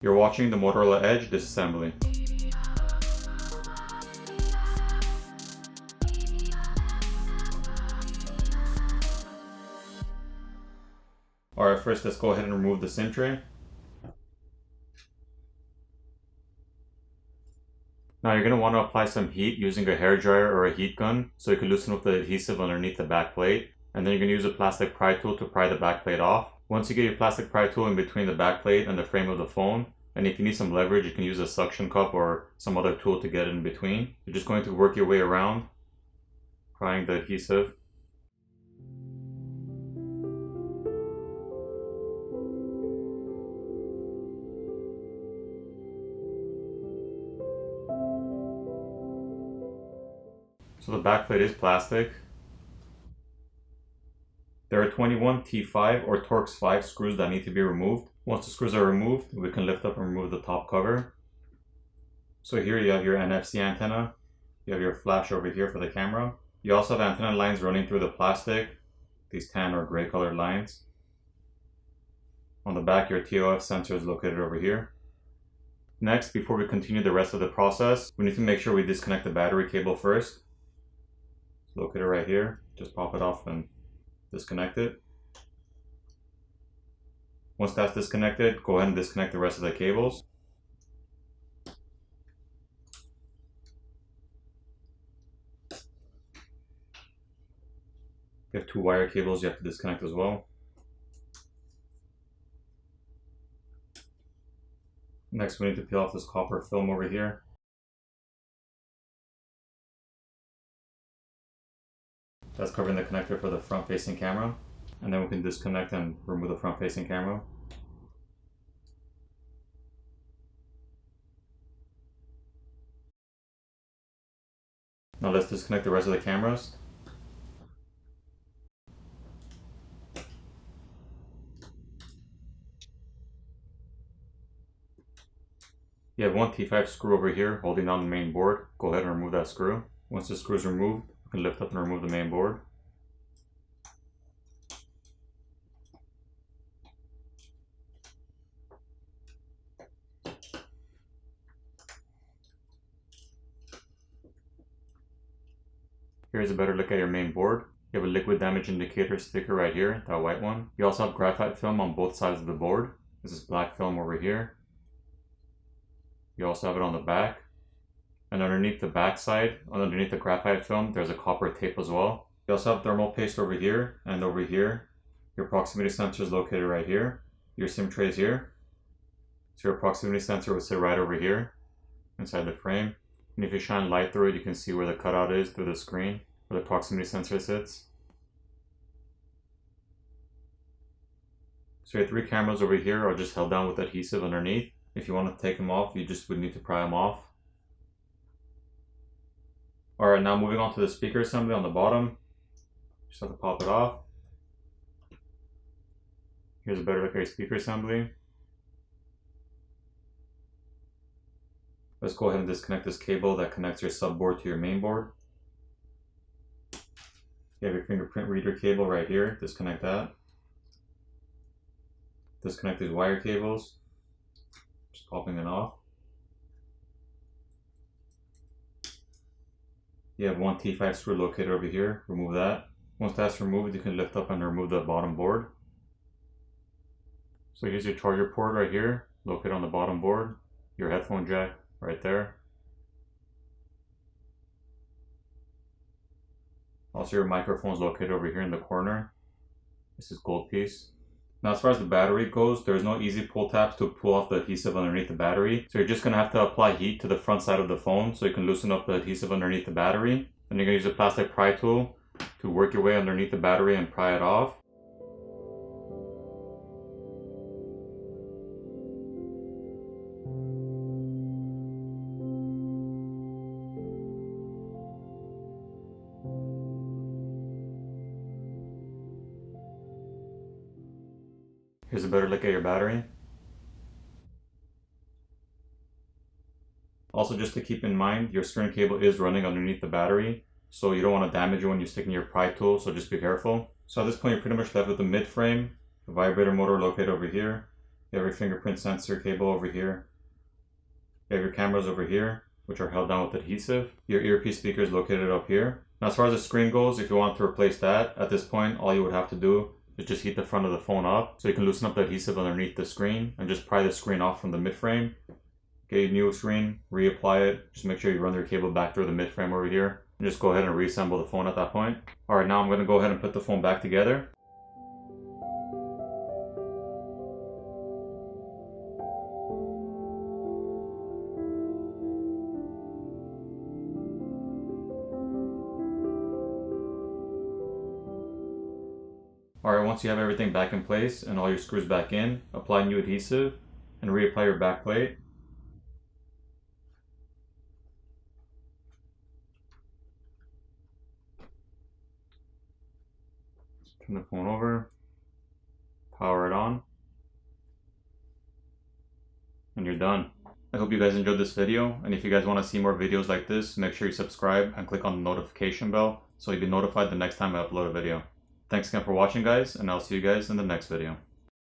You're watching the Motorola Edge disassembly. Alright, first let's go ahead and remove the SIM tray. Now you're going to want to apply some heat using a hairdryer or a heat gun so you can loosen up the adhesive underneath the back plate. And then you're going to use a plastic pry tool to pry the back plate off. Once you get your plastic pry tool in between the back plate and the frame of the phone, and if you need some leverage, you can use a suction cup or some other tool to get it in between. You're just going to work your way around, prying the adhesive. So the back plate is plastic. There are 21 T5 or Torx 5 screws that need to be removed. Once the screws are removed, we can lift up and remove the top cover. So here you have your NFC antenna. You have your flash over here for the camera. You also have antenna lines running through the plastic, these tan or gray colored lines. On the back, your TOF sensor is located over here. Next, before we continue the rest of the process, we need to make sure we disconnect the battery cable first. It's located right here. Just pop it off and disconnect it. Once that's disconnected, go ahead and disconnect the rest of the cables. You have 2 wire cables you have to disconnect as well. Next, we need to peel off this copper film over here. That's covering the connector for the front-facing camera. And then we can disconnect and remove the front-facing camera. Now let's disconnect the rest of the cameras. You have one T5 screw over here holding down the main board. Go ahead and remove that screw. Once the screw is removed, you can lift up and remove the main board. Here's a better look at your main board. You have a liquid damage indicator sticker right here, that white one. You also have graphite film on both sides of the board. This is black film over here. You also have it on the back. And underneath the back side, underneath the graphite film, there's a copper tape as well. You also have thermal paste over here and over here. Your proximity sensor is located right here. Your SIM tray is here. So your proximity sensor would sit right over here inside the frame. And if you shine light through it, you can see where the cutout is through the screen, where the proximity sensor sits. So your 3 cameras over here are just held down with adhesive underneath. If you want to take them off, you just would need to pry them off. Alright, now moving on to the speaker assembly on the bottom. Just have to pop it off. Here's a better look at your speaker assembly. Let's go ahead and disconnect this cable that connects your subboard to your main board. You have your fingerprint reader cable right here. Disconnect that. Disconnect these wire cables. Just popping it off. You have one T5 screw located over here. Remove that. Once that's removed, you can lift up and remove the bottom board. So here's your charger port right here, located on the bottom board. Your headphone jack right there. Also your microphone is located over here in the corner. This is gold piece. Now as far as the battery goes, there's no easy pull tabs to pull off the adhesive underneath the battery. So you're just going to have to apply heat to the front side of the phone so you can loosen up the adhesive underneath the battery. And you're going to use a plastic pry tool to work your way underneath the battery and pry it off. Here's a better look at your battery. Also, just to keep in mind, your steering cable is running underneath the battery, so you don't want to damage it when you're sticking your pry tool, so just be careful. So at this point, you're pretty much left with the mid frame, the vibrator motor located over here, You have your fingerprint sensor cable over here. You have your cameras over here, which are held down with adhesive. Your earpiece speaker is located up here. Now, as far as the screen goes, if you want to replace that, at this point, all you would have to do is just heat the front of the phone up. So you can loosen up the adhesive underneath the screen and just pry the screen off from the mid frame. Get a new screen, reapply it. Just make sure you run your cable back through the mid frame over here. And just go ahead and reassemble the phone at that point. Alright, now I'm going to go ahead and put the phone back together. Alright, once you have everything back in place and all your screws back in, apply new adhesive and reapply your back plate. Turn the phone over, power it on, and you're done. I hope you guys enjoyed this video, and if you guys want to see more videos like this, make sure you subscribe and click on the notification bell so you'll be notified the next time I upload a video. Thanks again for watching, guys, and I'll see you guys in the next video.